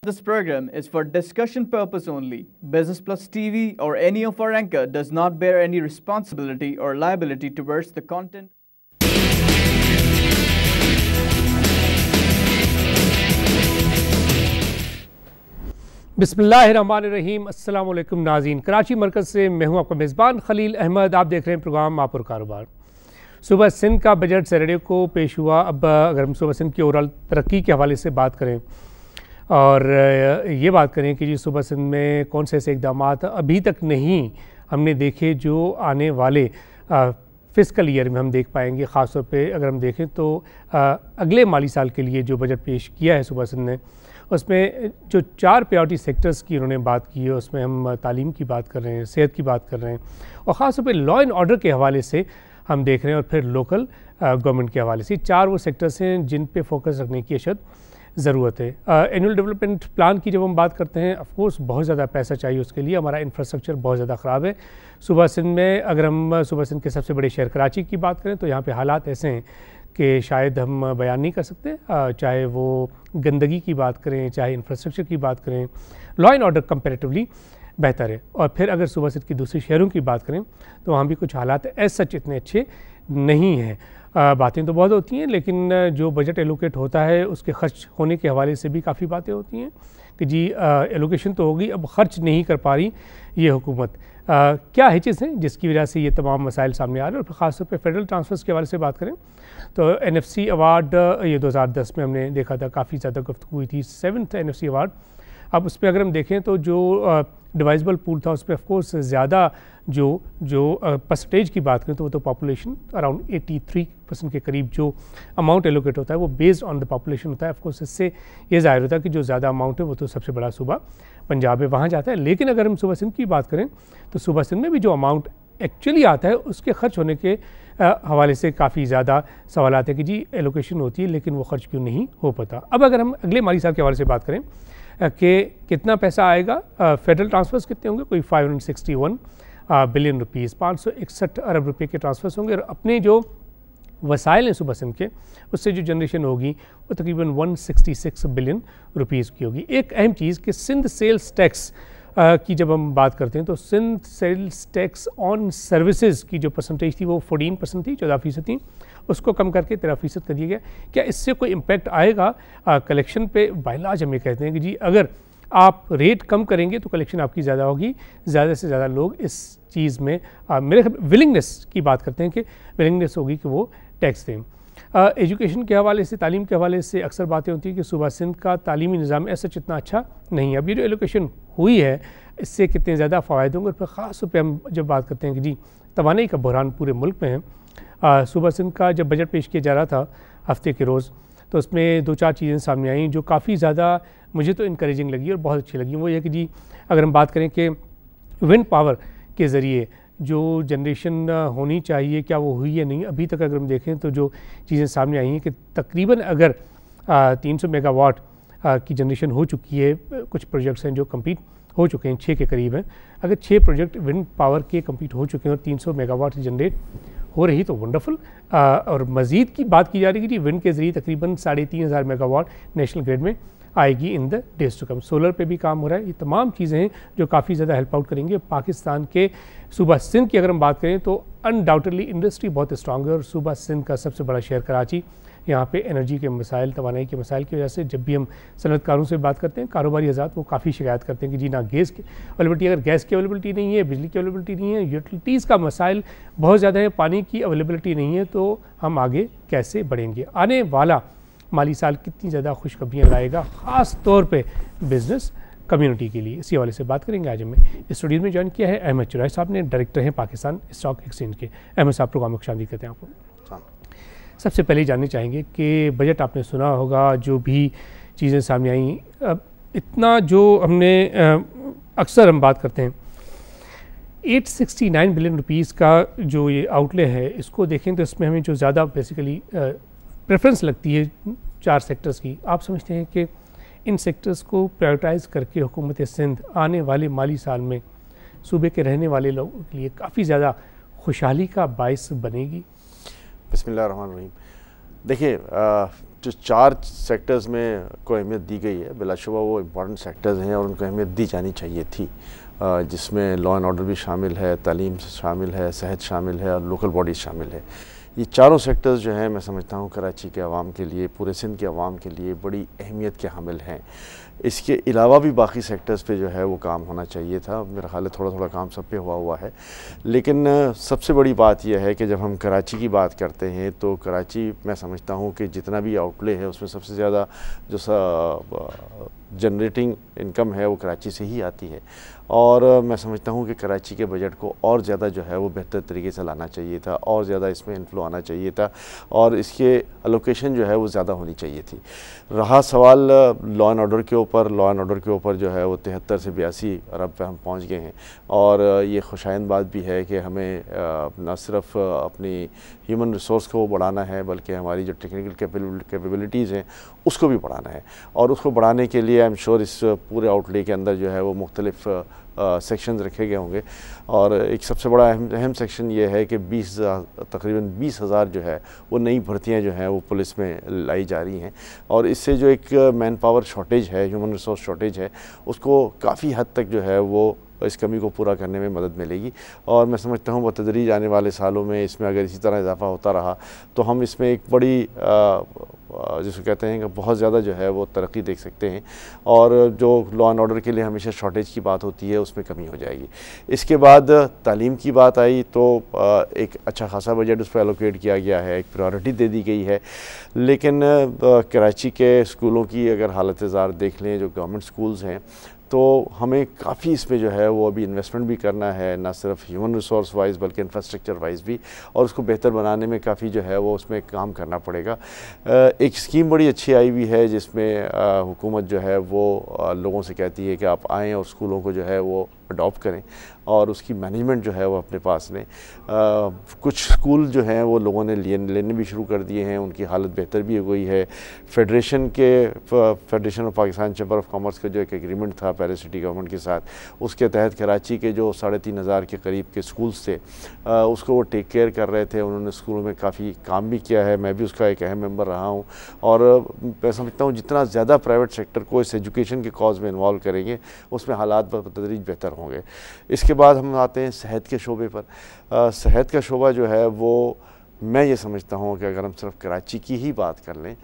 This program is for discussion purpose only. Business Plus TV or any of our anchor does not bear any responsibility or liability towards the content. बिस्मिल्लाहिर्रहमानिर्रहीम। अस्सलाम वालेकुम नाज़रीन, कराची मरकज़ से मैं हूं आपका मेज़बान खलील अहमद। आप देख रहे हैं प्रोग्राम आप और कारोबार। सुबह सिंध का बजट सैटरडे को पेश हुआ। अब अगर हम सुबह सिंध की ओवरऑल तरक्की के हवाले से बात करें और ये बात करें कि जी सुबह सिंध में कौन से ऐसे इक़दाम अभी तक नहीं हमने देखे जो आने वाले फ़िस्कल ईयर में हम देख पाएंगे। ख़ास तौर पे अगर हम देखें तो अगले माली साल के लिए जो बजट पेश किया है सुबह सिंध ने, उसमें जो 4 प्रायोरिटी सेक्टर्स की उन्होंने बात की है, उसमें हम तालीम की बात कर रहे हैं, सेहत की बात कर रहे हैं और ख़ास तौर पे लॉ एंड ऑर्डर के हवाले से हम देख रहे हैं और फिर लोकल गवर्नमेंट के हवाले से। 4 वो सेक्टर्स हैं जिन पे फोकस रखने की अशद ज़रूरत है। एनुअल डेवलपमेंट प्लान की जब हम बात करते हैं, ऑफ कोर्स बहुत ज़्यादा पैसा चाहिए उसके लिए। हमारा इंफ्रास्ट्रक्चर बहुत ज़्यादा ख़राब है सुबह सिंध में। अगर हम सुबह सिंध के सबसे बड़े शहर कराची की बात करें तो यहाँ पे हालात ऐसे हैं कि शायद हम बयान नहीं कर सकते। चाहे वो गंदगी की बात करें, चाहे इंफ्रास्ट्रक्चर की बात करें, लॉ एंड ऑर्डर कंपैरेटिवली बेहतर है। और फिर अगर सुबह सिंध की दूसरे शहरों की बात करें तो वहाँ भी कुछ हालात एज सच इतने अच्छे नहीं हैं। बातें तो बहुत होती हैं लेकिन जो बजट एलोकेट होता है उसके खर्च होने के हवाले से भी काफ़ी बातें होती हैं कि जी एलोकेशन तो होगी, अब खर्च नहीं कर पा रही ये हुकूमत। क्या हिचेस हैं जिसकी वजह से ये तमाम मसाइल सामने आ रहे हैं। और ख़ास तौर पे फेडरल ट्रांसफर्स के हवाले से बात करें तो NFC अवार्ड ये 2010 में हमने देखा था, काफ़ी ज़्यादा गुफ्तगू हुई थी। 7th NFC award. अब उस पर अगर हम देखें तो जो डिवाइजेबल पूल था उसमें ऑफकोर्स ज़्यादा जो परसेंटेज की बात करें तो वो तो पॉपुलेशन अराउंड 83% के करीब जो अमाउंट एलोकेट होता है वो बेस्ड ऑन द पॉपुलेशन होता है। ऑफकोर्स इससे ये ज़ाहिर होता है कि जो ज़्यादा अमाउंट है वो तो सबसे बड़ा सूबा पंजाब है, वहाँ जाता है। लेकिन अगर हम सुबह सिंध की बात करें तो सुबह सिंध में भी जो अमाउंट एक्चुअली आता है उसके खर्च होने के हवाले से काफ़ी ज़्यादा सवाल आते हैं कि जी एलोकेशन होती है लेकिन वो खर्च क्यों नहीं हो पाता। अब अगर हम अगले माली साल के हवाले से बात करें कि कितना पैसा आएगा, फेडरल ट्रांसफ़र्स कितने होंगे, कोई 561 बिलियन रुपीज़, 561 अरब रुपए के ट्रांसफ़र्स होंगे। और अपने जो वसाइल हैं सुबह सिंध के उससे जो जनरेशन होगी वो तकरीबन 166 बिलियन रुपीज़ की होगी। एक अहम चीज़ कि सिंध सेल्स टैक्स की जब हम बात करते हैं तो Sindh sales tax on services की जो परसेंटेज थी वो 14% थी, 14% थी, उसको कम करके 13% कर दिया गया। क्या इससे कोई इम्पैक्ट आएगा कलेक्शन पे? बायलाज हम ये कहते हैं कि जी अगर आप रेट कम करेंगे तो कलेक्शन आपकी ज़्यादा होगी, ज़्यादा से ज़्यादा लोग इस चीज़ में मेरे विलिंगनेस की बात करते हैं कि विलिंगनेस होगी कि वो टैक्स दें। एजुकेशन के हवाले से, तालीम के हवाले से अक्सर बातें होती हैं कि सुबह सिंध का तालीमी निज़ाम ऐसा इतना अच्छा नहीं है। अब ये जो एलोकेशन हुई है इससे कितने ज़्यादा फ़ायदे होंगे और फिर ख़ास तौर पर हम जब बात करते हैं कि जी तवानाई का बहरान पूरे मुल्क में है। सुबह सिंध का जब बजट पेश किया जा रहा था हफ्ते के रोज़ तो उसमें 2-4 चीज़ें सामने आई जो काफ़ी ज़्यादा मुझे तो इनकरेजिंग लगी और बहुत अच्छी लगी। वो ये कि जी अगर हम बात करें कि विंड पावर के ज़रिए जो जनरेशन होनी चाहिए क्या वो हुई है नहीं। अभी तक अगर हम देखें तो जो चीज़ें सामने आई हैं कि तकरीबन अगर 300 मेगावाट की जनरेशन हो चुकी है, कुछ प्रोजेक्ट्स हैं जो कंप्लीट हो चुके हैं, 6 के करीब हैं। अगर 6 प्रोजेक्ट विंड पावर के कंप्लीट हो चुके हैं और 300 मेगावाट जनरेट हो रही तो वंडरफुल। और मज़ीद की बात की जा रही है कि विंड के ज़रिए तकरीबन 3500 मेगावाट नेशनल ग्रिड में आएगी in the days to come. Solar पे भी काम हो रहा है। ये तमाम चीज़ें हैं जो काफ़ी ज़्यादा हेल्प आउट करेंगे पाकिस्तान के। सूबा सिंध की अगर हम बात करें तो अनडाउटेडली इंडस्ट्री बहुत स्ट्रॉन्ग है और सूबा सिंध का सबसे बड़ा शहर कराची, यहाँ पे एनर्जी के मसाइल, तवानाई के मसाइल की वजह से जब भी हम सनअतकारों से बात करते हैं, कारोबारी हज़रात वो काफ़ी शिकायत करते हैं कि जी ना गैस की अवेलेबिलिटी, अगर गैस की अवेलेबिलिटी नहीं है, बिजली की अवेलेबिलिटी नहीं है, यूटिलिटीज़ का मसाइल बहुत ज़्यादा है, पानी की अवेलेबिलिटी नहीं है, तो हम आगे कैसे बढ़ेंगे। आने वाला माली साल कितनी ज़्यादा खुशखबरियाँ लाएगा ख़ास तौर पे बिज़नेस कम्युनिटी के लिए, इसी हवाले से बात करेंगे। आज हमें इस स्टूडियो में ज्वाइन किया है अहमद चुराई साहब ने, डायरेक्टर हैं पाकिस्तान स्टॉक एक्सचेंज के। अहमद साहब प्रोग्राम में खुशामदीद कहते हैं आपको। सबसे पहले जानना चाहेंगे कि बजट आपने सुना होगा, जो भी चीज़ें सामने आई, इतना जो हमने अक्सर हम बात करते हैं 869 बिलियन रुपीज़ का जो ये आउटले है, इसको देखें तो इसमें हमें जो ज़्यादा बेसिकली प्रेफरेंस लगती है 4 सेक्टर्स की। आप समझते हैं कि इन सेक्टर्स को प्रायोरिटाइज़ करके हुकूमत सिंध आने वाले माली साल में सूबे के रहने वाले लोगों के लिए काफ़ी ज़्यादा खुशहाली का बायस बनेगी? बिस्मिल्लाहिर्रहमानिर्रहीम। देखिए जो 4 सेक्टर्स में को अहमियत दी गई है, बिलाशुबा वो इम्पॉर्टेंट सेक्टर्स हैं और उनको अहमियत दी जानी चाहिए थी, जिसमें लॉ एंड ऑर्डर भी शामिल है, तालीम शामिल है, सेहत शामिल है और लोकल बॉडीज़ शामिल है। ये चारों सेक्टर्स जो हैं मैं समझता हूँ कराची के अवाम के लिए, पूरे सिंध के अवाम के लिए बड़ी अहमियत के हामिल हैं। इसके अलावा भी बाकी सेक्टर्स पे जो है वो काम होना चाहिए था। मेरा ख्याल है थोड़ा थोड़ा काम सब पे हुआ है, लेकिन सबसे बड़ी बात यह है कि जब हम कराची की बात करते हैं तो कराची मैं समझता हूँ कि जितना भी आउटले है उसमें सबसे ज़्यादा जो जनरेटिंग इनकम है वो कराची से ही आती है। और मैं समझता हूँ कि कराची के बजट को और ज़्यादा जो है वो बेहतर तरीके से लाना चाहिए था, और ज़्यादा इसमें इन्फ्लो आना चाहिए था, और इसके अलोकेशन जो है वो ज़्यादा होनी चाहिए थी। रहा सवाल लॉ एंड ऑर्डर के ऊपर, लॉ एंड ऑर्डर के ऊपर जो है वो 73 से 82 अरब पे हम पहुँच गए हैं, और ये खुशाइंद बात भी है कि हमें न सिर्फ अपनी ह्यूमन रिसोर्स को बढ़ाना है बल्कि हमारी जो टेक्निकल कैपेबिलिटीज़ हैं उसको भी बढ़ाना है। और उसको बढ़ाने के लिए आई एम श्योर इस पूरे आउटले के अंदर जो है वो मुख्तलिफ सेक्शंस रखे गए होंगे, और एक सबसे बड़ा अहम सेक्शन ये है कि तकरीबन 20,000 जो है वो नई भर्तियाँ जो हैं वो पुलिस में लाई जा रही हैं, और इससे जो एक मैन पावर शॉर्टेज है, ह्यूमन रिसोर्स शॉर्टेज है, उसको काफ़ी हद तक जो है वो इस कमी को पूरा करने में मदद मिलेगी। और मैं समझता हूँ बतदरीज आने वाले सालों में इसमें अगर इसी तरह इजाफा होता रहा तो हम इसमें एक बड़ी जिसको कहते हैं कि बहुत ज़्यादा जो है वो तरक्की देख सकते हैं, और जो लॉ एंड ऑर्डर के लिए हमेशा शॉर्टेज की बात होती है उसमें कमी हो जाएगी। इसके बाद तालीम की बात आई तो एक अच्छा खासा बजट उस पर एलोकेट किया गया है, एक प्रायोरिटी दे दी गई है, लेकिन कराची के स्कूलों की अगर हालत ज़ार देख लें, जो गवर्नमेंट स्कूल्स हैं, तो हमें काफ़ी इसमें जो है वो अभी इन्वेस्टमेंट भी करना है, ना सिर्फ ह्यूमन रिसोर्स वाइज बल्कि इंफ्रास्ट्रक्चर वाइज भी, और उसको बेहतर बनाने में काफ़ी जो है वो उसमें काम करना पड़ेगा। एक स्कीम बड़ी अच्छी आई हुई है जिसमें हुकूमत जो है वो लोगों से कहती है कि आप आएँ और स्कूलों को जो है वो अडॉप्ट करें और उसकी मैनेजमेंट जो है वो अपने पास लें। कुछ स्कूल जो हैं वो लोगों ने लेने भी शुरू कर दिए हैं, उनकी हालत बेहतर भी हो गई है। Federation of Pakistan chamber of commerce का जो एक एग्रीमेंट था पेरिस सिटी गवर्नमेंट के साथ, उसके तहत कराची के जो 3,500 के करीब के स्कूल्स थे उसको वो टेक केयर कर रहे थे। उन्होंने स्कूलों में काफ़ी काम भी किया है, मैं भी उसका एक अहम मेंबर रहा हूँ, और मैं समझता हूँ जितना ज़्यादा प्राइवेट सेक्टर को इस एजुकेशन के कॉज में इन्वॉल्व करेंगे उसमें हालात बतदरीज बेहतर होंगे। इसके बाद हम आते हैं सेहत के शोबे पर। सेहत का शोबा जो है वो मैं ये समझता हूँ कि अगर हम सिर्फ कराची की ही बात कर लें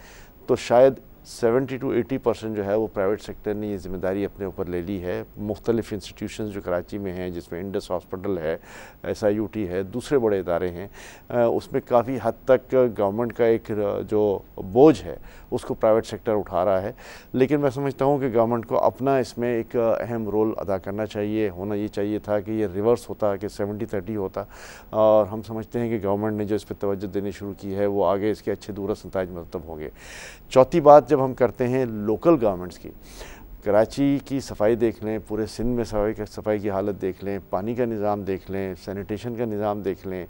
तो शायद 70 to 80% जो है वो प्राइवेट सेक्टर ने ये ज़िम्मेदारी अपने ऊपर ले ली है। मुख्तलिफ़ इंस्टीट्यूशंस जो कराची में हैं, जिसमें इंडस हॉस्पिटल है, SIUT है, दूसरे बड़े इदारे हैं, उसमें काफ़ी हद तक गवर्नमेंट का एक जो बोझ है उसको प्राइवेट सेक्टर उठा रहा है। लेकिन मैं समझता हूँ कि गवर्नमेंट को अपना इसमें एक अहम रोल अदा करना चाहिए। होना ये चाहिए था कि ये रिवर्स होता, कि 70-30 होता, और हम समझते हैं कि गवर्नमेंट ने जो इस पर तवज्जो देनी शुरू की है वो आगे इसके अच्छे दूरस नताइज मरतब होंगे। चौथी बात जब हम करते हैं लोकल गवर्नमेंट्स की, कराची की सफाई देख लें, पूरे सिंध में सफाई की हालत देख लें, पानी का निज़ाम देख लें, सैनिटेशन का निज़ाम देख लें,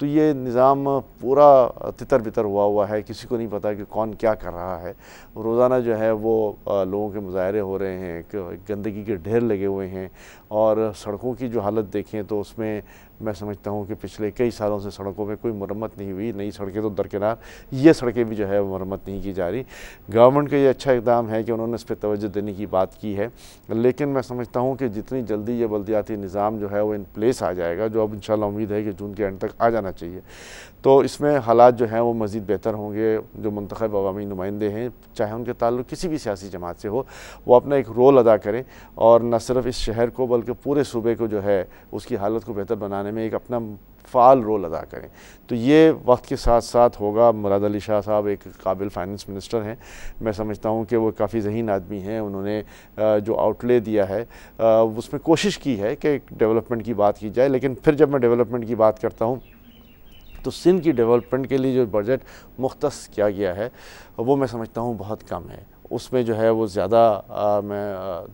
तो ये निज़ाम पूरा तितर बितर हुआ है। किसी को नहीं पता कि कौन क्या कर रहा है। रोज़ाना जो है वो लोगों के मुजाहरे हो रहे हैं, गंदगी के ढेर लगे हुए हैं, और सड़कों की जो हालत देखें तो उसमें मैं समझता हूँ कि पिछले कई सालों से सड़कों में कोई मरम्मत नहीं हुई। नई सड़कें तो दरकिनार, ये सड़कें भी जो है वो मरम्मत नहीं की जा रही। गवर्नमेंट का ये अच्छा इक़दाम है कि उन्होंने इस पर तवज्जो देने की बात की है, लेकिन मैं समझता हूँ कि जितनी जल्दी ये बल्दियाती निज़ाम जो है वो इन प्लेस आ जाएगा, जो अब इंशाल्लाह उम्मीद है कि जून के एंड तक आ जाना चाहिए, तो इसमें हालात जो हैं वो मज़ीद बेहतर होंगे। जो मुंतखब अवामी नुमाइंदे हैं, चाहे उनके ताल्लुक़ किसी भी सियासी जमात से हो, वो अपना एक रोल अदा करें, और न सिर्फ इस शहर को बल्कि पूरे सूबे को जो है उसकी हालत को बेहतर बनाने में एक अपना फ़ाल रोल अदा करें। तो ये वक्त के साथ साथ होगा। मुराद अली शाह साहब एक काबिल फाइनेंस मिनिस्टर हैं, मैं समझता हूँ कि वो काफ़ी ज़हीन आदमी हैं। उन्होंने जो आउटले दिया है उसमें कोशिश की है कि डेवलपमेंट की बात की जाए, लेकिन फिर जब मैं डेवलपमेंट की बात करता हूँ तो सिंध की डेवलपमेंट के लिए जो बजट मुख्तस किया गया है वो मैं समझता हूँ बहुत कम है। उसमें जो है वो ज़्यादा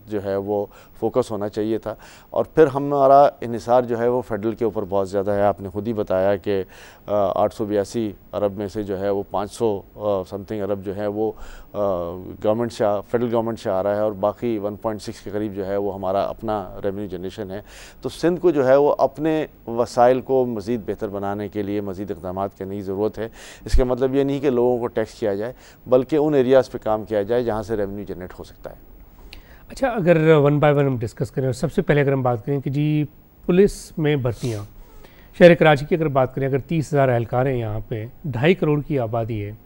जो है वो फोकस होना चाहिए था। और फिर हमारा इन्हिसार जो है वो फेडरल के ऊपर बहुत ज़्यादा है। आपने खुद ही बताया कि 882 अरब में से जो है वो 500 समथिंग अरब जो है वो गवर्नमेंट से फेडरल गवर्नमेंट से आ रहा है और बाकी 1.6 के करीब जो है वो हमारा अपना रेवेन्यू जनरेशन है। तो सिंध को जो है वो अपने वसाइल को मज़ीद बेहतर बनाने के लिए मज़ीद इक़दाम करने की ज़रूरत है। इसका मतलब ये नहीं कि लोगों को टैक्स किया जाए, बल्कि उन एरियाज़ पे काम किया जाए जहाँ से रेवेन्यू जनरेट हो सकता है। अच्छा, अगर वन बाय वन हम डिस्कस करें, सबसे पहले अगर हम बात करें कि जी पुलिस में भर्तियाँ, शहर कराची की अगर बात करें, अगर 30,000 एहलकार हैं यहाँ पे, 2.5 करोड़ की आबादी है,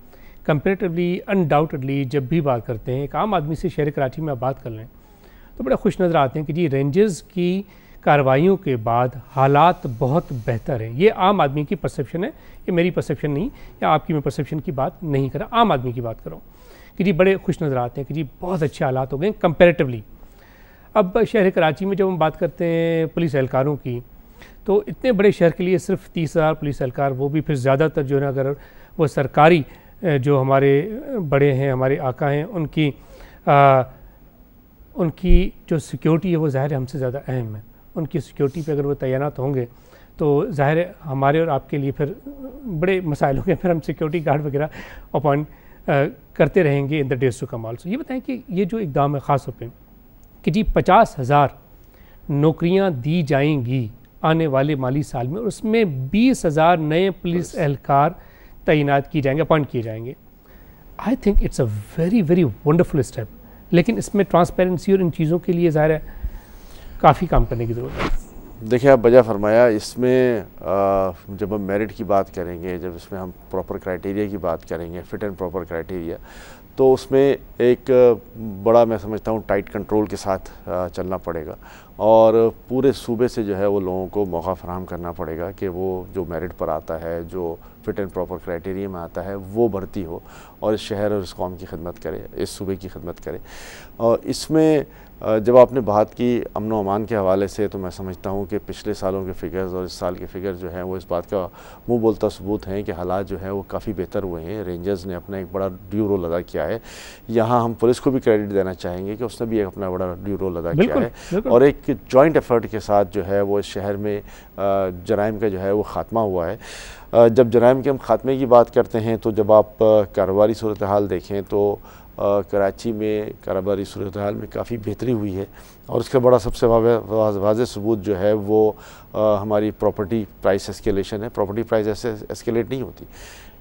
कंपेरेटिवली अनडाउटेडली जब भी बात करते हैं एक आम आदमी से शहर कराची में आप बात कर लें तो बड़े खुश नज़र आते हैं कि जी रेंजर्स की कार्रवाइयों के बाद हालात बहुत बेहतर हैं। ये आम आदमी की परसेप्शन है, ये मेरी परसेप्शन नहीं, या आपकी मैं परसेप्शन की बात नहीं कर रहा, आम आदमी की बात कर रहा हूँ कि जी बड़े खुश नज़र आते हैं कि जी बहुत अच्छे हालात हो गए कंपैरेटिवली। अब शहर कराची में जब हम बात करते हैं पुलिस एहलकारों की, तो इतने बड़े शहर के लिए सिर्फ 30,000 पुलिस एहलकार, वो भी फिर ज़्यादातर जो है अगर वो सरकारी जो हमारे बड़े हैं, हमारे आका हैं, उनकी जो सिक्योरिटी है वो ज़ाहिर है हमसे ज़्यादा अहम है। उनकी सिक्योरिटी पे अगर वो तैनात होंगे तो ज़ाहिर है हमारे और आपके लिए फिर बड़े मसाइल होंगे, फिर हम सिक्योरिटी गार्ड वगैरह अपॉइंट करते रहेंगे in the days to come also. ये बताएं कि ये जो इक़दाम है ख़ास तौर पे कि जी 50,000 नौकरियां दी जाएंगी आने वाले माली साल में, और उसमें 20,000 नए पुलिस एहलकार तैनात किए जाएंगे, अपॉइंट किए जाएंगे। I think it's a very very wonderful step, लेकिन इसमें ट्रांसपेरेंसी और इन चीज़ों के लिए ज़ाहिर है काफ़ी काम करने की ज़रूरत है। देखिए, आप वजह फरमाया, इसमें जब हम मेरिट की बात करेंगे, जब इसमें हम प्रॉपर क्राइटेरिया की बात करेंगे, फिट एंड प्रॉपर क्राइटेरिया, तो उसमें एक बड़ा मैं समझता हूँ टाइट कंट्रोल के साथ चलना पड़ेगा और पूरे सूबे से जो है वो लोगों को मौका फराहम करना पड़ेगा कि वो जो मेरिट पर आता है, जो फिट एंड प्रॉपर क्राइटेरिया में आता है, वो भर्ती हो और इस शहर और इस कौम की खिदमत करे, इस सूबे की खिदमत करे। और इसमें जब आपने बात की अमन व अमान के हवाले से, तो मैं समझता हूँ कि पिछले सालों के फ़िगर्स और इस साल के फ़िगर्स जो हैं वो इस बात का मुँह बोलता सबूत हैं कि हालात जो हैं वो काफ़ी बेहतर हुए हैं। रेंजर्स ने अपना एक बड़ा ड्यू रोल अदा किया है। यहाँ हम पुलिस को भी क्रेडिट देना चाहेंगे कि उसने भी एक अपना बड़ा ड्यू रोल अदा किया है और एक जॉइंट एफर्ट के साथ जो है वो इस शहर में जराइम का जो है वो ख़ात्मा हुआ है। जब जराइम के हम ख़ात्मे की बात करते हैं तो जब आप कारोबारी सूरत हाल देखें तो कराची में कारोबारी सूरत हाल में काफ़ी बेहतरी हुई है और उसका बड़ा सबसे वाज़ेह सबूत जो है वो हमारी प्रॉपर्टी प्राइस एस्केलेशन है। प्रॉपर्टी प्राइस ऐसे एस्केलेट नहीं होती,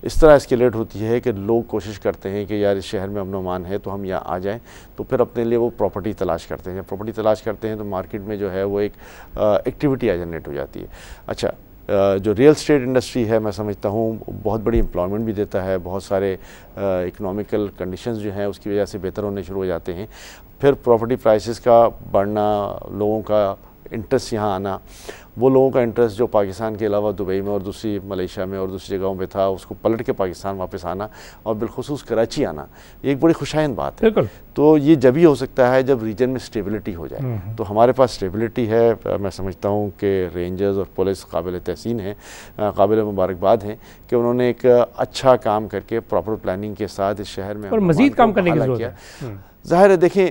इस तरह एस्केलेट होती है कि लोग कोशिश करते हैं कि यार इस शहर में अमन व अमान है तो हम यहाँ आ जाएं, तो फिर अपने लिए वो प्रॉपर्टी तलाश करते हैं। जब प्रॉपर्टी तलाश करते हैं तो मार्केट में जो है वो एक एक्टिविटी जनरेट हो जाती है। अच्छा, जो रियल स्टेट इंडस्ट्री है, मैं समझता हूँ बहुत बड़ी एम्प्लॉयमेंट भी देता है, बहुत सारे इकोनॉमिकल कंडीशंस जो हैं उसकी वजह से बेहतर होने शुरू हो जाते हैं। फिर प्रॉपर्टी प्राइसेस का बढ़ना, लोगों का इंटरेस्ट यहाँ आना, वो लोगों का इंटरेस्ट जो पाकिस्तान के अलावा दुबई में और दूसरी मलेशिया में और दूसरी जगहों पे था, उसको पलट के पाकिस्तान वापस आना और बिलखुसूस कराची आना, ये एक बड़ी खुशाइंद बात है। तो ये जब ही हो सकता है जब रीजन में स्टेबिलिटी हो जाए। तो हमारे पास स्टेबिलिटी है। मैं समझता हूँ कि रेंजर्स और पुलिस काबिल तहसीन हैं, काबिल मुबारकबाद हैं कि उन्होंने एक अच्छा काम करके प्रॉपर प्लानिंग के साथ इस शहर में और मज़ीद काम करने की ज़रूरत है। ज़ाहिर है, देखें,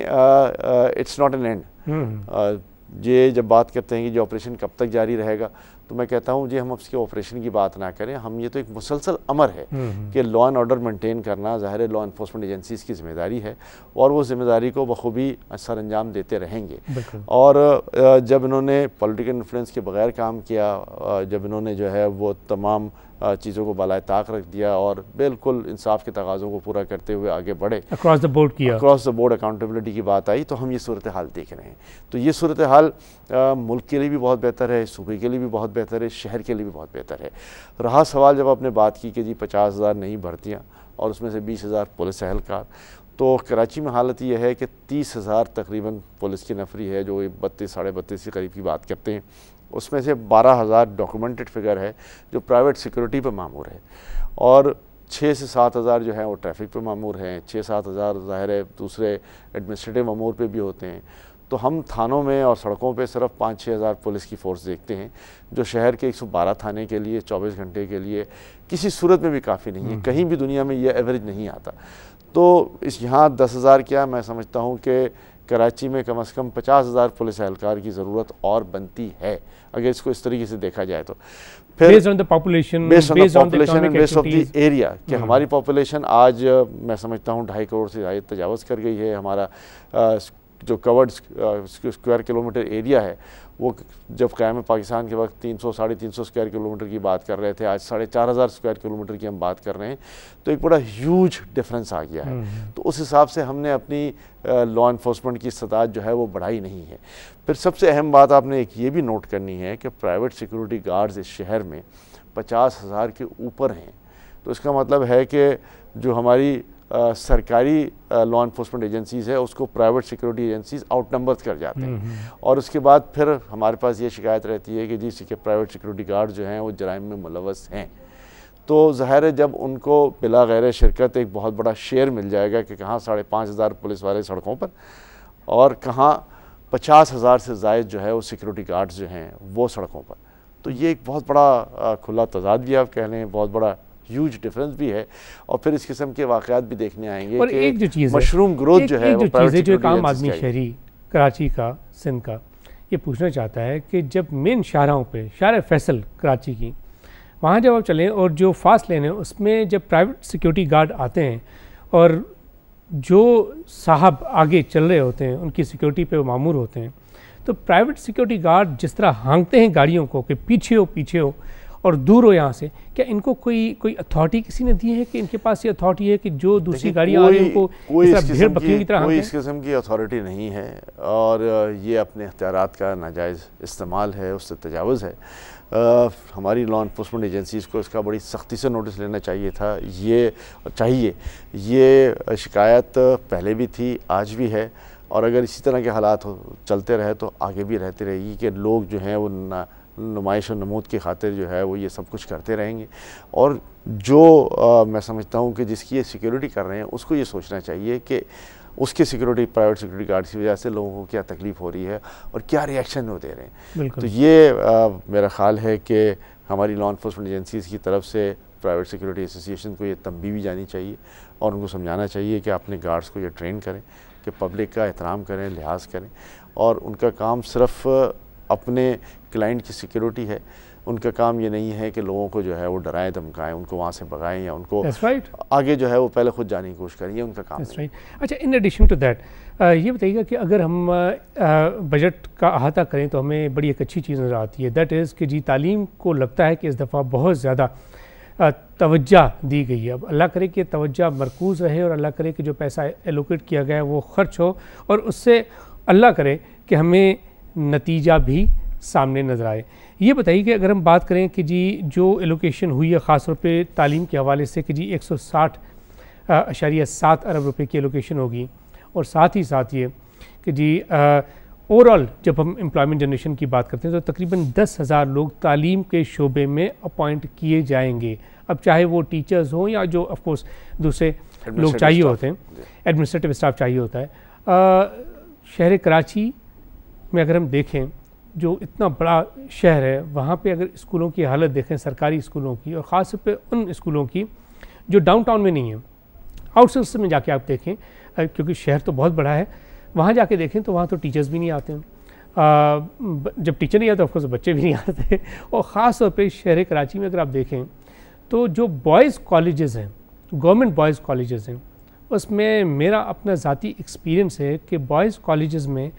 इट्स नॉट एन एंड। ये जब बात करते हैं कि जो ऑपरेशन कब तक जारी रहेगा, तो मैं कहता हूँ जी हम उसके ऑपरेशन की बात ना करें, हम ये तो एक मुसलसल अमर है कि लॉ एंड ऑर्डर मेंटेन करना ज़ाहिर है लॉ एनफोर्समेंट एजेंसीज की ज़िम्मेदारी है और वो ज़िम्मेदारी को बखूबी सर अंजाम देते रहेंगे। और जब इन्होंने पॉलिटिकल इन्फ्लुएंस के बगैर काम किया, जब इन्होंने जो है वो तमाम चीज़ों को बालाए ताक रख दिया और बिल्कुल इंसाफ के तकाज़ों को पूरा करते हुए आगे बढ़े, अक्रॉस द बोर्ड किया, अक्रॉस द बोर्ड अकाउंटेबिलिटी की बात आई, तो हम ये सूरत हाल देख रहे हैं। तो ये सूरत हाल मुल्क के लिए भी बहुत बेहतर है, सूबे के लिए भी बहुत बेहतर है, शहर के लिए भी बहुत बेहतर है। रहा सवाल जब आपने बात की कि जी 50,000 नई भर्तियाँ और उसमें से 20,000 पुलिस एहलकार, तो कराची में हालत यह है कि 30,000 तकरीबन पुलिस की नफरी है जो 32 साढ़े 32 के करीब की बात करते हैं। उसमें से 12,000 डॉक्यूमेंटेड फिगर है जो प्राइवेट सिक्योरिटी पर मामूर है और 6 से 7,000 जो है वो ट्रैफिक पे मामूर हैं, 6-7 हज़ार ज़ाहिर है दूसरे एडमिनिस्ट्रेटिव अमूर पे भी होते हैं। तो हम थानों में और सड़कों पे सिर्फ 5-6 हज़ार पुलिस की फ़ोर्स देखते हैं जो शहर के 112 थाने के लिए 24 घंटे के लिए किसी सूरत में भी काफ़ी नहीं है, कहीं भी दुनिया में ये एवरेज नहीं आता। तो इस यहाँ 10,000 क्या, मैं समझता हूँ कि कराची में कम से कम 50,000 पुलिस एहलकार की ज़रूरत और बनती है अगर इसको इस तरीके से देखा जाए तो। फिर based on the population, based on the population and based of the area कि हमारी पॉपुलेशन आज मैं समझता हूँ 2.5 करोड़ से ज़्यादा तजावज़ कर गई है। हमारा जो कवर्ड स्क्वायर किलोमीटर एरिया है वो जब क़याम पाकिस्तान के वक्त 300 साढ़े 300 स्क्वायर किलोमीटर की बात कर रहे थे, आज 4,500 स्क्वायर किलोमीटर की हम बात कर रहे हैं, तो एक बड़ा ह्यूज डिफरेंस आ गया है। तो उस हिसाब से हमने अपनी लॉ इन्फोर्समेंट की इस्तात जो है वो बढ़ाई नहीं है। फिर सबसे अहम बात आपने एक ये भी नोट करनी है कि प्राइवेट सिक्योरिटी गार्ड्स इस शहर में 50,000 के ऊपर हैं। तो इसका मतलब है कि जो हमारी सरकारी लॉ इन्फोर्समेंट एजेंसीज़ है उसको प्राइवेट सिक्योरिटी एजेंसीज़ आउटनंबर कर जाते हैं। और उसके बाद फिर हमारे पास ये शिकायत रहती है कि जी के प्राइवेट सिक्योरिटी गार्ड जो हैं वो जराइम में मुलव्वस हैं। तो ज़ाहिर है जब उनको बिला गैर शिरकत एक बहुत बड़ा शेयर मिल जाएगा कि कहाँ 5,500 पुलिस वाले सड़कों पर और कहाँ 50,000 से ज़ायद जो है वो सिक्योरिटी गार्ड्स जो हैं वो सड़कों पर, तो ये एक बहुत बड़ा खुला तजाद भी आप कह लें, बहुत बड़ा ह्यूज डिफरेंस भी है। और फिर इस किस्म के वाक़यात भी देखने आएंगे और एक जो चीज़ मशरूम ग्रोथ जो है वो प्राइवेट जो एक आम आदमी शहरी कराची का, सिंध का, ये पूछना चाहता है कि जब मेन शाहराहों पे, शाहर फैसल कराची की, वहाँ जब आप चलें और जो फास्ट लेन है उसमें जब प्राइवेट सिक्योरिटी गार्ड आते हैं और जो साहब आगे चल रहे होते हैं उनकी सिक्योरिटी पे वो मामूर होते हैं, तो प्राइवेट सिक्योरिटी गार्ड जिस तरह हाँकते हैं गाड़ियों को कि पीछे हो और दूर हो यहाँ से, क्या इनको कोई अथॉरिटी किसी ने दी है कि इनके पास ये अथॉरिटी है कि जो दूसरी गाड़ियाँ आ रही हैं उनको भेड़ बकरियों की तरह कोई इस किस्म की अथॉरिटी नहीं है और ये अपने इख्तियारात का नाजायज़ इस्तेमाल है, उससे तजावुज़ है। हमारी लॉ इन्फोर्समेंट एजेंसीज़ को इसका बड़ी सख्ती से नोटिस लेना चाहिए था। ये शिकायत पहले भी थी, आज भी है, और अगर इसी तरह के हालात चलते रहे तो आगे भी रहती रहेगी कि लोग जो हैं वो नुमाइश और नमूद की खातिर जो है वो ये सब कुछ करते रहेंगे। और जो मैं समझता हूँ कि जिसकी ये सिक्योरिटी कर रहे हैं उसको ये सोचना चाहिए कि उसके सिक्योरिटी, प्राइवेट सिक्योरिटी गार्ड की वजह से लोगों को क्या तकलीफ़ हो रही है और क्या रिएक्शन वो दे रहे हैं। तो ये मेरा ख़्याल है कि हमारी लॉ इन्फोर्समेंट एजेंसीज़ की तरफ से प्राइवेट सिक्योरिटी एसोसिएशन को ये तंबीह भी जानी चाहिए और उनको समझाना चाहिए कि अपने गार्ड्स को ये ट्रेन करें कि पब्लिक का एहतराम करें, लिहाज करें, और उनका काम सिर्फ अपने क्लाइंट की सिक्योरिटी है। उनका काम ये नहीं है कि लोगों को जो है वो डराएं धमकाएं, उनको वहाँ से भगाएं या उनको आगे जो है वो पहले खुद जाने की कोशिश करें, ये उनका काम है। अच्छा, इन एडिशन टू दैट ये बताइएगा कि अगर हम बजट का अहाता करें तो हमें बड़ी एक अच्छी चीज़ नज़र आती है, दैट इज़ कि जी तालीम को लगता है कि इस दफ़ा बहुत ज़्यादा तवज्जो दी गई है। अब अल्लाह करे कि तवज्जो मरकूज़ रहे और अल्लाह करे कि जो पैसा एलोकेट किया गया है वो ख़र्च हो और उससे अल्लाह करे कि हमें नतीजा भी सामने नज़र आए। ये बताइए कि अगर हम बात करें कि जी जो एलोकेशन हुई है ख़ास तौर पे तालीम के हवाले से कि जी 160.7 अरब रुपए की एलोकेशन होगी, और साथ ही साथ ये कि जी ओवरऑल जब हम एम्प्लॉयमेंट जनरेशन की बात करते हैं तो तकरीबन 10,000 लोग तालीम के शोबे में अपॉइंट किए जाएंगे। अब चाहे वो टीचर्स हों या जो ऑफ कोर्स दूसरे लोग चाहिए होते हैं, एडमिनिस्ट्रेटिव स्टाफ चाहिए होता है। शहर कराची में अगर हम देखें, जो इतना बड़ा शहर है, वहाँ पे अगर स्कूलों की हालत देखें, सरकारी स्कूलों की, और ख़ास तौर पे उन स्कूलों की जो डाउनटाउन में नहीं है, आउटस्कर्ट्स में जाके आप देखें, क्योंकि शहर तो बहुत बड़ा है, वहाँ जाके देखें तो वहाँ तो टीचर्स भी नहीं आते हैं। जब टीचर नहीं आते ऑफकोर्स बच्चे भी नहीं आते। और ख़ास तौर पे शहर कराची में अगर आप देखें तो जो बॉयज़ कॉलेजेस हैं, गवर्नमेंट बॉयज़ कॉलेजेस हैं, उसमें मेरा अपना ज़ाती एक्सपीरियंस है कि बॉयज़ कॉलेजेस में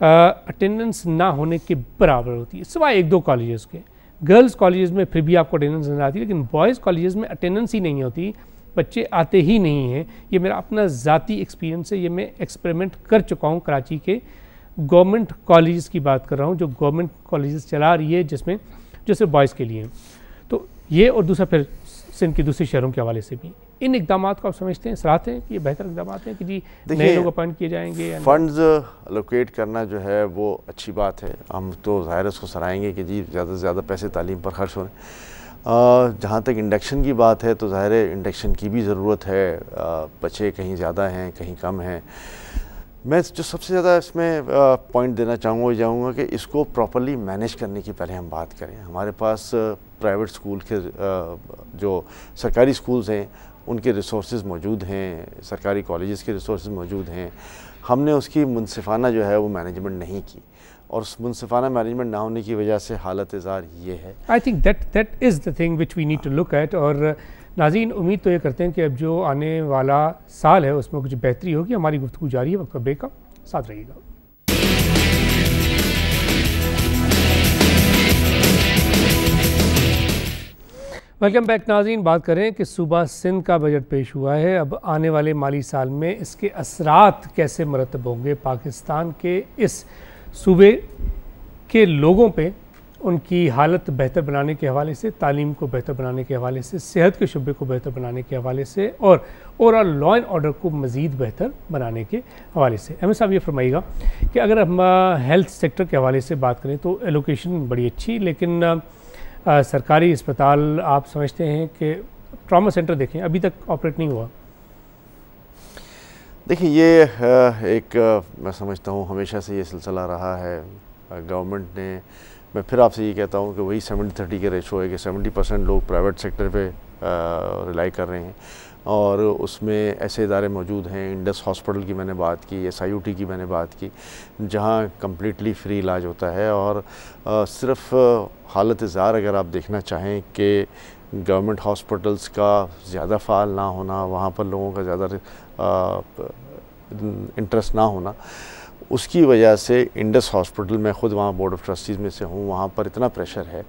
अटेंडेंस ना होने के बराबर होती है, सिवाय 1-2 कॉलेजेस के। गर्ल्स कॉलेजेस में फिर भी आपको अटेंडेंस नजर आती है, लेकिन बॉयज़ कॉलेजेस में अटेंडेंस ही नहीं होती, बच्चे आते ही नहीं हैं। ये मेरा अपना ज़ाती एक्सपीरियंस है, ये मैं एक्सपेरिमेंट कर चुका हूँ। कराची के गवर्नमेंट कॉलेजेस की बात कर रहा हूँ, जो गवर्नमेंट कॉलेजेस चला रही है जिसमें जो सिर्फ बॉयज़ के लिए। तो ये, और दूसरा फिर सिंध के दूसरे शहरों के हवाले से भी इन इकदाम को आप समझते हैं, सराहते हैं कि ये बेहतर इकदाम हैं कि जी नए लोग अपॉइंट किए जाएंगे? फंड्स एलोकेट करना जो है वो अच्छी बात है, हम तो ज़ाहिर उसको सराहेंगे कि जी ज़्यादा से ज़्यादा पैसे तालीम पर खर्च हो रहे हैं। जहाँ तक इंडक्शन की बात है तो ज़ाहिर है इंडक्शन की भी ज़रूरत है, बच्चे कहीं ज़्यादा हैं कहीं कम हैं। मैं जो सबसे ज़्यादा इसमें पॉइंट देना चाहूँगा कि इसको प्रॉपर्ली मैनेज करने की पहले हम बात करें। हमारे पास प्राइवेट स्कूल के जो सरकारी स्कूल्स हैं उनके रिसोर्सेज मौजूद हैं, सरकारी कॉलेजेस के रिसोर्सेज मौजूद हैं, हमने उसकी मुनसिफाना जो है वो मैनेजमेंट नहीं की, और उस मुनसिफाना मैनेजमेंट ना होने की वजह से हालत ज़ार ये है। I think that is the thing which we need to look at. और नाज़रीन, उम्मीद तो ये करते हैं कि अब जो आने वाला साल है उसमें कुछ बेहतरी होगी। हमारी गुफ्तगू जारी है, वक्त का ब्रेक का साथ रहिएगा। वेलकम बैक नाज़रीन। बात करें कि सूबा सिंध का बजट पेश हुआ है। अब आने वाले माली साल में इसके असरात कैसे मरतब होंगे पाकिस्तान के इस सूबे के लोगों पे, उनकी हालत बेहतर बनाने के हवाले से, तालीम को बेहतर बनाने के हवाले से, सेहत के शुबे को बेहतर बनाने के हवाले से और ओवरऑल लॉ एंड ऑर्डर को मज़ीद बेहतर बनाने के हवाले से। अहमद साहब ये फरमाइएगा कि अगर हम हेल्थ सेक्टर के हवाले से बात करें तो एलोकेशन बड़ी अच्छी, लेकिन सरकारी अस्पताल आप समझते हैं कि ट्रॉमा सेंटर देखें अभी तक ऑपरेट नहीं हुआ। देखिए, ये एक मैं समझता हूँ हमेशा से ये सिलसिला रहा है। गवर्नमेंट ने, मैं फिर आपसे ये कहता हूँ कि वही 70-30 के रेशो है कि 70% लोग प्राइवेट सेक्टर पे रिलाई कर रहे हैं, और उसमें ऐसे इदारे मौजूद हैं। इंडस हॉस्पिटल की मैंने बात की, SIUT की मैंने बात की, जहाँ कम्प्लीटली फ्री इलाज होता है। और सिर्फ हालत ज़ार अगर आप देखना चाहें कि गवर्नमेंट हॉस्पिटल्स का ज़्यादा फ़ाल ना होना, वहाँ पर लोगों का ज़्यादा इंटरेस्ट ना होना, उसकी वजह से इंडस हॉस्पिटल में ख़ुद वहाँ बोर्ड ऑफ ट्रस्टीज़ में से हूँ, वहाँ पर इतना प्रेशर है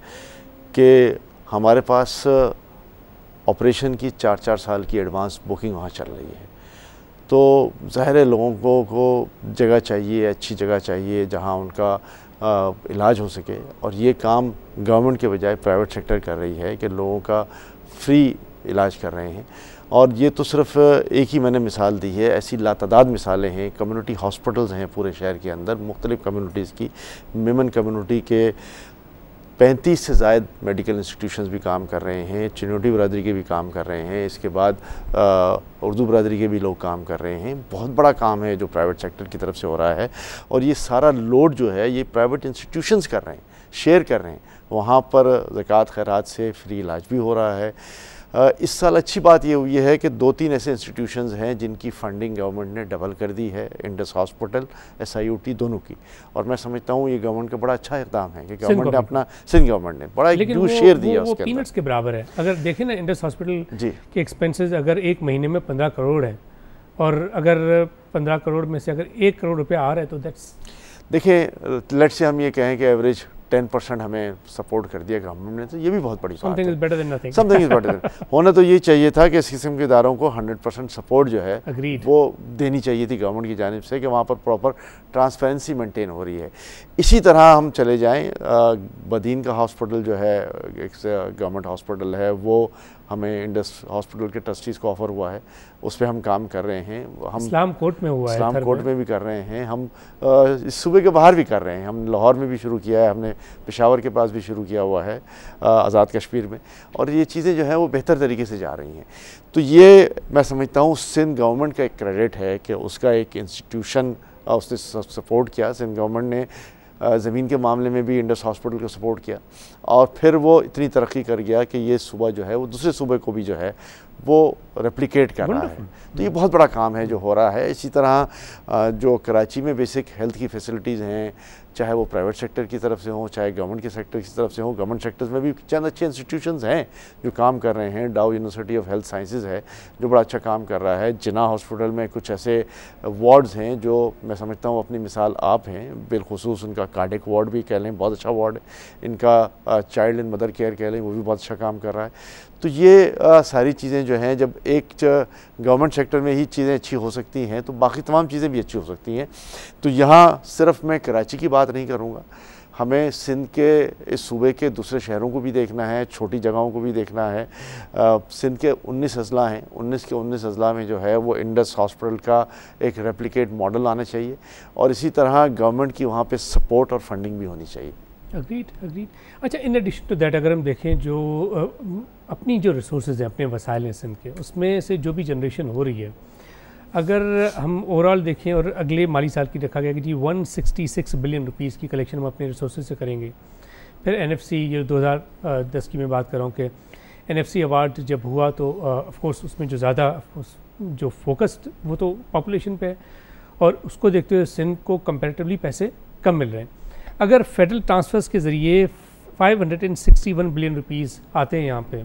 कि हमारे पास ऑपरेशन की 4-4 साल की एडवांस बुकिंग वहाँ चल रही है। तो ज़ाहिर है लोगों को जगह चाहिए, अच्छी जगह चाहिए जहाँ उनका इलाज हो सके, और ये काम गवर्नमेंट के बजाय प्राइवेट सेक्टर कर रही है कि लोगों का फ्री इलाज कर रहे हैं। और ये तो सिर्फ एक ही मैंने मिसाल दी है, ऐसी लातादाद मिसालें हैं। कम्युनिटी हॉस्पिटल्स हैं पूरे शहर के अंदर, मुख्तलिफ़ कम्युनिटीज़ की। मेमन कम्युनिटी के 35 से ज़ायद मेडिकल इंस्टीट्यूशंस भी काम कर रहे हैं, चिन्नोटी बरादरी के भी काम कर रहे हैं, इसके बाद उर्दू बरादरी के भी लोग काम कर रहे हैं। बहुत बड़ा काम है जो प्राइवेट सेक्टर की तरफ से हो रहा है, और ये सारा लोड जो है ये प्राइवेट इंस्टीट्यूशंस कर रहे हैं, शेयर कर रहे हैं। वहाँ पर ज़कात खैरात से फ्री इलाज भी हो रहा है। इस साल अच्छी बात ये हुई है कि 2-3 ऐसे इंस्टीट्यूशंस हैं जिनकी फ़ंडिंग गवर्नमेंट ने डबल कर दी है, इंडस हॉस्पिटल, SIUT दोनों की। और मैं समझता हूँ ये गवर्नमेंट का बड़ा अच्छा इकदाम है कि गवर्नमेंट ने अपना, सिंध गवर्नमेंट ने बड़ा एक ड्यू शेयर दिया उसके अंदर। पीनट्स के बराबर है। अगर देखें ना, इंडस हॉस्पिटल के एक्सपेंसेस अगर एक महीने में 15 करोड़ है, और अगर 15 करोड़ में से अगर 1 करोड़ रुपया आ रहा है तो दैट्स, देखें लेट्स से हम ये कहें कि एवरेज 10% हमें सपोर्ट कर दिया गवर्नमेंट ने, तो ये भी बहुत बड़ी बात है। Something is better than nothing. Something is better than होना तो ये चाहिए था कि इस किस्म के इदारों को 100% सपोर्ट जो है वो देनी चाहिए थी गवर्नमेंट की जानिब से, कि वहाँ पर प्रॉपर ट्रांसपेरेंसी मेंटेन हो रही है। इसी तरह हम चले जाएं, बदीन का हॉस्पिटल जो है एक गवर्नमेंट हॉस्पिटल है, वो हमें इंडस हॉस्पिटल के ट्रस्टीज़ को ऑफ़र हुआ है, उस पर हम काम कर रहे हैं। हम इस्लाम कोर्ट में हुआ है, इस्लाम कोर्ट में भी कर रहे हैं, हम इस सूबे के बाहर भी कर रहे हैं। हम लाहौर में भी शुरू किया है, हमने पेशावर के पास भी शुरू किया हुआ है, आज़ाद कश्मीर में, और ये चीज़ें जो हैं वो बेहतर तरीके से जा रही हैं। तो ये मैं समझता हूँ सिंध गवर्नमेंट का एक क्रेडिट है कि उसका एक इंस्टीट्यूशन उसने सपोर्ट किया। सिंध गवर्नमेंट ने ज़मीन के मामले में भी इंडस हॉस्पिटल को सपोर्ट किया, और फिर वो इतनी तरक्की कर गया कि ये सूबा जो है वो दूसरे सूबे को भी जो है वो रेप्लिकेट कर रहा है। तो ये बहुत बड़ा काम है जो हो रहा है। इसी तरह जो कराची में बेसिक हेल्थ की फैसिलिटीज़ हैं, चाहे वो प्राइवेट सेक्टर की तरफ से हो, चाहे गवर्नमेंट के सेक्टर की तरफ से हो, गवर्नमेंट सेक्टर्स में भी चंद अच्छे इंस्टीट्यूशंस हैं जो काम कर रहे हैं। डाउ यूनिवर्सिटी ऑफ हेल्थ साइंसेज है जो बड़ा अच्छा काम कर रहा है। जिन्ना हॉस्पिटल में कुछ ऐसे वार्ड्स हैं जो मैं समझता हूँ अपनी मिसाल आप हैं, बिलखुसूस उनका कार्डिक वार्ड भी कह लें, बहुत अच्छा वार्ड है। इनका चाइल्ड एंड मदर केयर कह लें, वो भी बहुत अच्छा काम कर रहा है। तो ये सारी चीज़ें जो हैं, जब एक गवर्नमेंट सेक्टर में ही चीज़ें अच्छी हो सकती हैं तो बाकी तमाम चीज़ें भी अच्छी हो सकती हैं। तो यहाँ सिर्फ मैं कराची की बात नहीं करूँगा, हमें सिंध के इस सूबे के दूसरे शहरों को भी देखना है, छोटी जगहों को भी देखना है। सिंध के 19 अजला हैं, 19 के 19 अजला में जो है वो इंडस हॉस्पिटल का एक रेप्लिकेट मॉडल आना चाहिए, और इसी तरह गवर्नमेंट की वहाँ पे सपोर्ट और फंडिंग भी होनी चाहिए। अग्रीड। अच्छा, इन एडिशन टू दैट अगर हम देखें जो अपनी जो रिसोर्सेज हैं, अपने वसाइल हैं सिंध के, उसमें से जो भी जनरेशन हो रही है, अगर हम ओवरऑल देखें और अगले माली साल की रखा गया कि जी 166 बिलियन रुपीज़ की कलेक्शन हम अपने रिसोर्सेज से करेंगे। फिर NFC ये 2010 की मैं बात कर रहा हूँ कि NFC अवार्ड जब हुआ तो ऑफ कोर्स उसमें जो ज़्यादा जो फोकस्ड वो तो पॉपुलेशन पे है, और उसको देखते हुए सिंध को कंपैरेटिवली पैसे कम मिल रहे हैं। अगर फेडरल ट्रांसफ़र्स के ज़रिए 561 बिलियन रुपीज़ आते हैं यहाँ पे,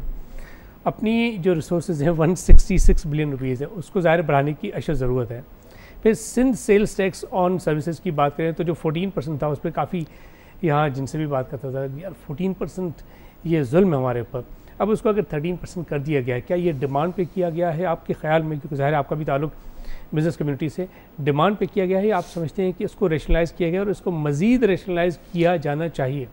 अपनी जो रिसोर्सेज हैं 166 बिलियन रुपीज़ है, उसको ज़ाहिर बढ़ाने की अशद ज़रूरत है। फिर Sindh sales tax on services की बात करें तो जो 14% था उस पर काफ़ी यहाँ जिनसे भी बात करता था यार 14% ये जुल्म है हमारे ऊपर। अब उसको अगर 13% कर दिया गया है, क्या ये डिमांड पे किया गया है आपके ख्याल में? क्योंकि ज़ाहिर आपका भी ताल्लुक बिज़नेस कम्युनिटी से, डिमांड पे किया गया है या आप समझते हैं कि इसको रेशनलाइज़ किया गया और इसको मज़ीद रेशनलाइज़ किया जाना चाहिए?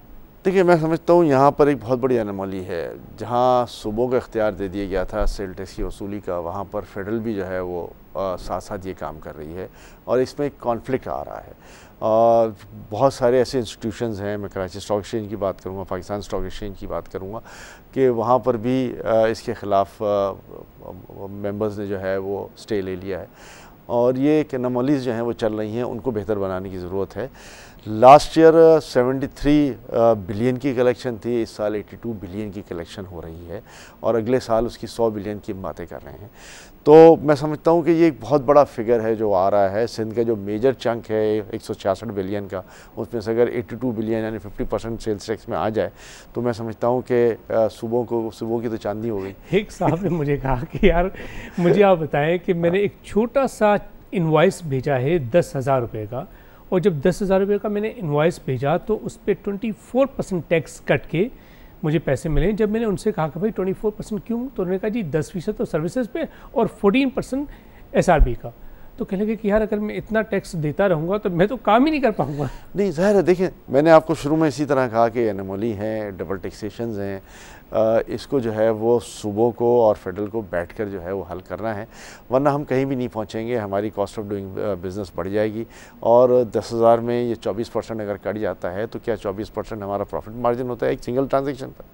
देखिए, मैं समझता हूँ यहाँ पर एक बहुत बड़ी एनोमली है। जहाँ सूबों का इख्तियार दे दिया गया था सेल टैक्स की वसूली का, वहाँ पर फेडरल भी जो है वो साथ साथ ये काम कर रही है और इसमें एक कॉन्फ्लिक्ट आ रहा है। बहुत सारे ऐसे इंस्टीट्यूशंस हैं, मैं कराची स्टॉक एक्सचेंज की बात करूँगा, पाकिस्तान स्टॉक एक्सचेंज की बात करूँगा, कि वहाँ पर भी इसके ख़िलाफ़ मेंबर्स ने जो है वो स्टे ले लिया है और ये एनोमलीज़ जो हैं वो चल रही हैं, उनको बेहतर बनाने की ज़रूरत है। लास्ट ईयर 73 बिलियन की कलेक्शन थी, इस साल 82 बिलियन की कलेक्शन हो रही है और अगले साल उसकी 100 बिलियन की बातें कर रहे हैं। तो मैं समझता हूँ कि ये एक बहुत बड़ा फिगर है जो आ रहा है। सिंध का जो मेजर चंक है 166 बिलियन का, उसमें से अगर 82 बिलियन यानी 50% सेल्स टैक्स में आ जाए तो मैं समझता हूँ कि सुबह की तो चांदनी हो गई। एक साहब ने मुझे कहा कि यार मुझे आप बताएं कि मैंने एक छोटा सा इनवॉइस भेजा है 10,000 रुपये का, और जब 10,000 रुपये का मैंने इनवॉइस भेजा तो उस पर 24% टैक्स कट के मुझे पैसे मिले। जब मैंने उनसे कहा कि भाई 24% क्यों, तो उन्होंने कहा जी 10% तो सर्विसेज पे और 14% SRB का। तो कहने लगे कि यार अगर मैं इतना टैक्स देता रहूँगा तो मैं तो काम ही नहीं कर पाऊँगा। नहीं, ज़ाहिर है, देखिए मैंने आपको शुरू में इसी तरह कहा कि एनोमली हैं, डबल टैक्सेशंस हैं, इसको जो है वो सूबों को और फेडरल को बैठकर जो है वो हल करना है, वरना हम कहीं भी नहीं पहुंचेंगे। हमारी कॉस्ट ऑफ डूइंग बिज़नेस बढ़ जाएगी और 10,000 में ये 24% अगर कट जाता है तो क्या 24% हमारा प्रॉफिट मार्जिन होता है एक सिंगल ट्रांजेक्शन पर?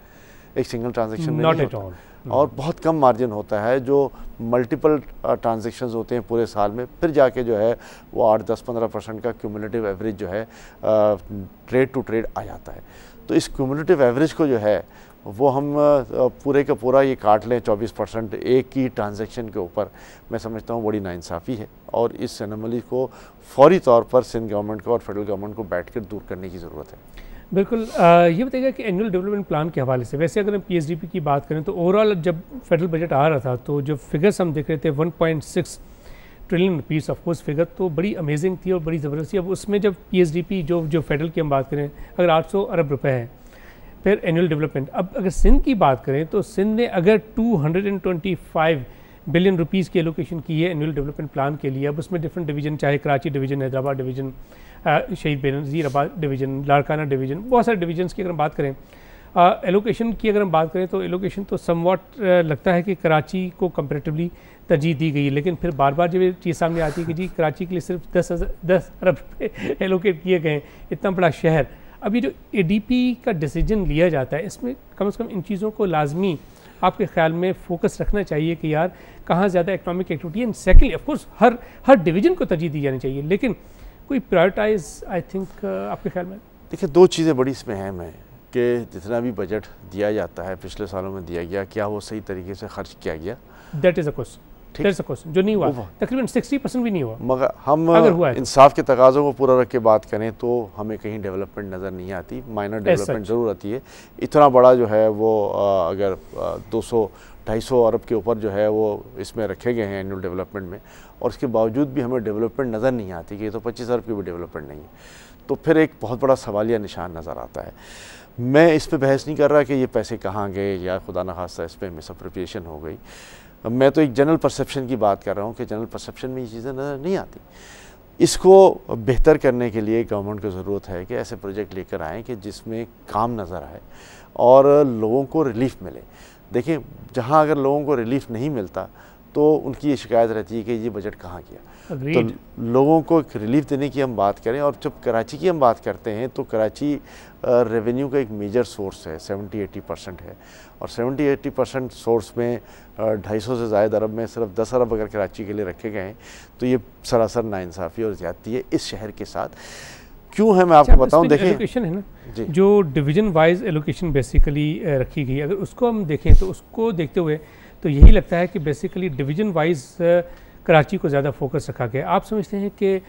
एक सिंगल ट्रांजेक्शन में नहीं होता। और बहुत कम मार्जिन होता है। जो मल्टीपल ट्रांजेक्शन्स होते हैं पूरे साल में, फिर जाके जो है वो 8-10-15% का क्यूमुलेटिव एवरेज जो है ट्रेड टू ट्रेड आ जाता है। तो इस क्यूमुलेटिव एवरेज को जो है वो हम पूरे का पूरा ये काट लें 24% एक ही ट्रांजैक्शन के ऊपर, मैं समझता हूँ बड़ी नाइंसाफ़ी है और इस एनोमली को फौरी तौर पर सिंध गवर्नमेंट को और फेडरल गवर्नमेंट को बैठकर दूर करने की ज़रूरत है। बिल्कुल। ये बताइएगा कि एनुअल डेवलपमेंट प्लान के हवाले से, वैसे अगर हम PSDP की बात करें तो ओवरऑल जब फेडरल बजट आ रहा था तो जो फिगर्स हम देख रहे थे 1.6 trillion rupees, of course figure तो बड़ी अमेजिंग थी और बड़ी ज़बरदस्त थी। अब उसमें जब PSDP जो फेडरल की हम बात करें अगर 800 अरब रुपए है, फिर एनुअल डेवलपमेंट, अब अगर सिंध की बात करें तो सिंध ने अगर 225 बिलियन रुपीज़ की एलोकेशन की है एनुअल डेवलपमेंट प्लान के लिए। अब उसमें डिफरेंट डिवीजन, चाहे कराची डिवीजन, हैदराबाद डिवीजन, शहीद बेनज़ीर आबाद डिवीजन, लाड़काना डिवीजन, बहुत सारे डिवीजन्स की अगर हम बात करें, एलोकेशन की अगर हम बात करें तो एलोकेशन तो समवॉट लगता है कि कराची को कंपैरेटिवली तरजीह दी गई है, लेकिन फिर बार बार जब ये चीज़ सामने आती है कि जी कराची के लिए सिर्फ 10 अरब रुपये एलोकेट किए गए, इतना बड़ा शहर। अब ये जो ADP का डिसीजन लिया जाता है, इसमें कम से कम इन चीज़ों को लाजमी आपके ख्याल में फोकस रखना चाहिए कि यार कहाँ ज़्यादा इकोनॉमिक एक्टिविटी है। And secondly of course her division को तरजीह दी जानी चाहिए, लेकिन कोई प्रायोरिटाइज आई थिंक आपके ख्याल में? देखिए, दो चीज़ें बड़ी इसमें अहम है कि जितना भी बजट दिया जाता है, पिछले सालों में दिया गया, क्या वो सही तरीके से खर्च किया गया? That is a question. जो नहीं हुआ, तकरीबन 60% भी नहीं हुआ। मगर हम इंसाफ के तकाज़ों को पूरा रख के बात करें तो हमें कहीं डेवलपमेंट नज़र नहीं आती, माइनर डेवलपमेंट ज़रूर आती है। इतना बड़ा जो है वो अगर 200-250 अरब के ऊपर जो है वो इसमें रखे गए हैं एनुअल डेवलपमेंट में, और इसके बावजूद भी हमें डेवलपमेंट नज़र नहीं आती कि ये तो 25 अरब की भी डेवलपमेंट नहीं है, तो फिर एक बहुत बड़ा सवालिया निशान नज़र आता है। मैं इस पर बहस नहीं कर रहा कि ये पैसे कहाँ गए या खुदा न खास्ता इस पर मिसअप्रोप्रिएशन हो गई। मैं तो एक जनरल परसेप्शन की बात कर रहा हूँ कि जनरल परसेप्शन में ये चीज़ें नज़र नहीं आती। इसको बेहतर करने के लिए गवर्नमेंट को ज़रूरत है कि ऐसे प्रोजेक्ट लेकर आएँ कि जिसमें काम नज़र आए और लोगों को रिलीफ मिले। देखिए, जहाँ अगर लोगों को रिलीफ नहीं मिलता तो उनकी ये शिकायत रहती है कि ये बजट कहाँ गया। तो लोगों को एक रिलीफ देने की हम बात करें, और जब कराची की हम बात करते हैं तो कराची रेवेन्यू का एक मेजर सोर्स है, 70-80% है, और 70-80% सोर्स में 250 से ज़ायद अरब में सिर्फ 10 अरब अगर कराची के लिए रखे गए हैं तो ये सरासर नाइंसाफ़ी और ज़्यादती है इस शहर के साथ। क्यों है मैं आपको बताऊं। देखिए एलोकेशन है ना, जो डिवीजन वाइज एलोकेशन बेसिकली रखी गई, अगर उसको हम देखें तो उसको देखते हुए तो यही लगता है कि बेसिकली डिवीजन वाइज कराची को ज़्यादा फोकस रखा गया। आप समझते हैं कि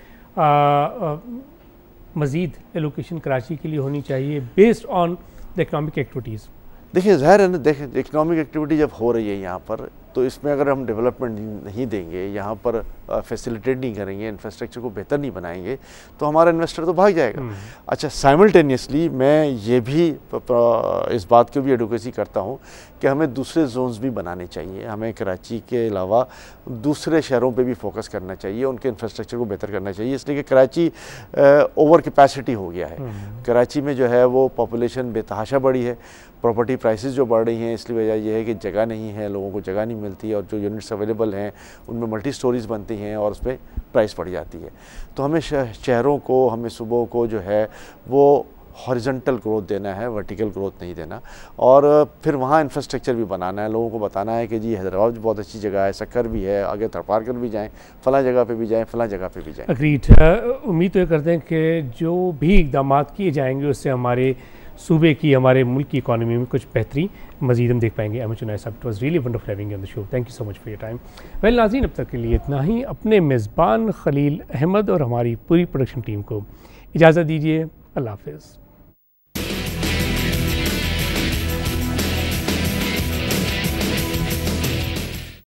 मज़ीद एलोकेशन कराची के लिए होनी चाहिए based on the economic activities? देखिए ज़ाहिर है ना, देखिए इकनॉमिक एक्टिविटी जब हो रही है यहाँ पर, तो इसमें अगर हम डेवलपमेंट नहीं देंगे, यहाँ पर फैसिलिटेट नहीं करेंगे, इंफ्रास्ट्रक्चर को बेहतर नहीं बनाएंगे, तो हमारा इन्वेस्टर तो भाग जाएगा। अच्छा, साइमल्टेनियसली मैं ये भी इस बात की भी एडवोकेसी करता हूँ कि हमें दूसरे जोन्स भी बनाने चाहिए। हमें कराची के अलावा दूसरे शहरों पे भी फोकस करना चाहिए, उनके इंफ्रास्ट्रक्चर को बेहतर करना चाहिए, इसलिए कि कराची ओवर कैपेसिटी हो गया है। कराची में जो है वो पॉपुलेशन बेतहाशा बढ़ी है, प्रॉपर्टी प्राइसेस जो बढ़ रही हैं, इसलिए वजह यह है कि जगह नहीं है, लोगों को जगह नहीं मिलती है, और जो यूनिट्स अवेलेबल हैं उनमें मल्टी स्टोरीज बनती हैं और उस पर प्राइस बढ़ जाती है। तो हमें शहरों को, हमें सूबों को जो है वो हॉरिजॉन्टल ग्रोथ देना है, वर्टिकल ग्रोथ नहीं देना, और फिर वहाँ इंफ्रास्ट्रक्चर भी बनाना है, लोगों को बताना है कि जी हैदराबाद बहुत अच्छी जगह है, सक्कर भी है, आगे थरपार कर भी जाएँ, फला जगह पे भी जाएँ, फला जगह पे भी जाएँ। अग्रीड। उम्मीद तो ये करते हैं कि जो भी इक़दाम किए जाएंगे उससे हमारे सूबे की, हमारे मुल्क की इकॉनमी में कुछ बेहतरी मज़ीद हम देख पाएंगे। अहमद जुनैद साहब, it was really wonderful having you on the show. Thank you so much for your time. Well नाज़रीन, अब तक के लिए इतना ही। अपने मेज़बान खलील अहमद और हमारी पूरी प्रोडक्शन टीम को इजाज़त दीजिए। अल्लाह हाफ़िज़।